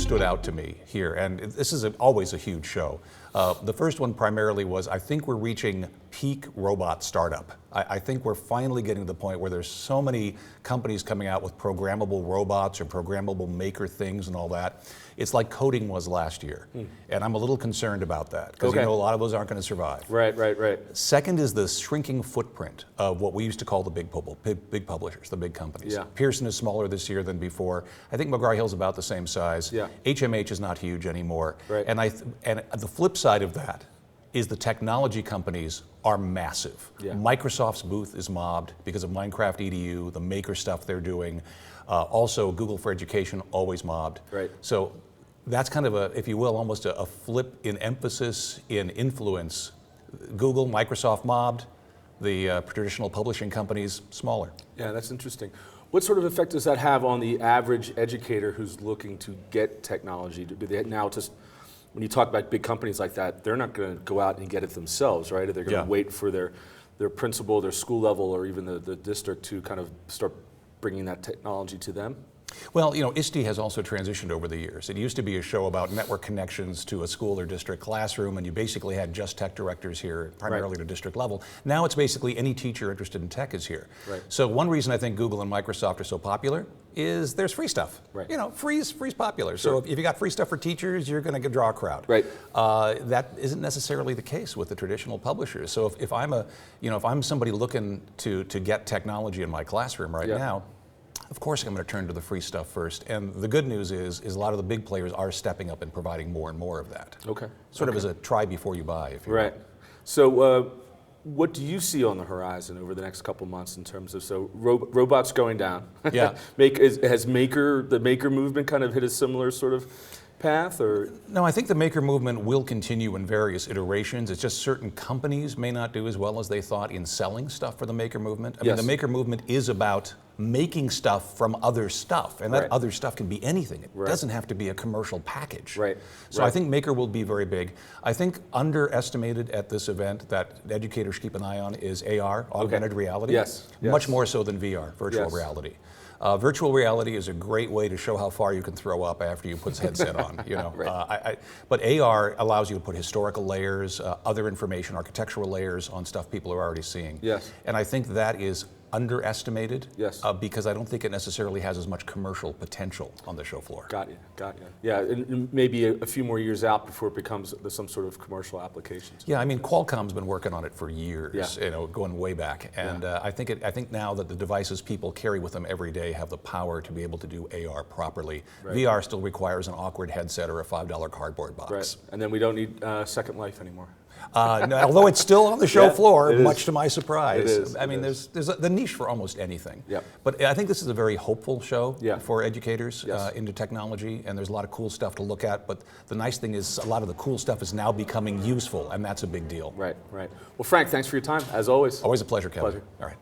stood out to me here, and this is always a huge show. The first one primarily was, I think we're reaching peak robot startup. I think we're finally getting to the point where there's so many companies coming out with programmable robots or programmable maker things and all that. It's like coding was last year. And I'm a little concerned about that, because you know a lot of those aren't going to survive. Right. Second is the shrinking footprint of what we used to call the big publishers, the big companies. Yeah. Pearson is smaller this year than before. I think McGraw-Hill's about the same size. Yeah. HMH is not huge anymore. Right. And the flip side of that is the technology companies are massive. Yeah. Microsoft's booth is mobbed because of Minecraft EDU, the maker stuff they're doing. Also, Google for Education, always mobbed. Right. So that's kind of a, if you will, almost a flip in emphasis, in influence. Google, Microsoft mobbed, the traditional publishing companies smaller. Yeah, that's interesting. What sort of effect does that have on the average educator who's looking to get technology? Do they now just, when you talk about big companies like that, they're not going to go out and get it themselves, right? They're going to wait for their principal, their school level, or even the district to kind of start bringing that technology to them? Well, you know, ISTE has also transitioned over the years. It used to be a show about network connections to a school or district classroom, and you basically had just tech directors here, primarily at a district level. Now it's basically any teacher interested in tech is here. Right. So one reason I think Google and Microsoft are so popular is there's free stuff. Right. You know, free's popular. Sure. So if you got free stuff for teachers, you're going to draw a crowd. Right. That isn't necessarily the case with the traditional publishers. So if I'm somebody looking to get technology in my classroom right now, of course I'm going to turn to the free stuff first. And the good news is a lot of the big players are stepping up and providing more and more of that. Okay. Sort of as a try before you buy, if you will. So what do you see on the horizon over the next couple months in terms of, robots going down? Yeah. Has the maker movement kind of hit a similar sort of path, or? No, I think the maker movement will continue in various iterations. It's just certain companies may not do as well as they thought in selling stuff for the maker movement. I mean, the maker movement is about making stuff from other stuff, and that other stuff can be anything. It doesn't have to be a commercial package. So I think maker will be very big. I think underestimated at this event that educators keep an eye on is AR, augmented reality. Much more so than VR, virtual reality. Virtual reality is a great way to show how far you can throw up after you put the headset on. You know, but AR allows you to put historical layers, other information, architectural layers on stuff people are already seeing. And I think that is underestimated because I don't think it necessarily has as much commercial potential on the show floor. Got you. Yeah, and maybe a few more years out before it becomes some sort of commercial applications. Yeah, I mean, Qualcomm's been working on it for years, you know, going way back. And I think now that the devices people carry with them every day have the power to be able to do AR properly. VR still requires an awkward headset or a $5 cardboard box. And then we don't need Second Life anymore. No, although it's still on the show floor, much to my surprise. It is. I mean, there's the niche for almost anything. Yep. But I think this is a very hopeful show for educators into technology, and there's a lot of cool stuff to look at. But the nice thing is a lot of the cool stuff is now becoming useful, and that's a big deal. Right. Well, Frank, thanks for your time, as always. Always a pleasure, Kevin. Pleasure. All right.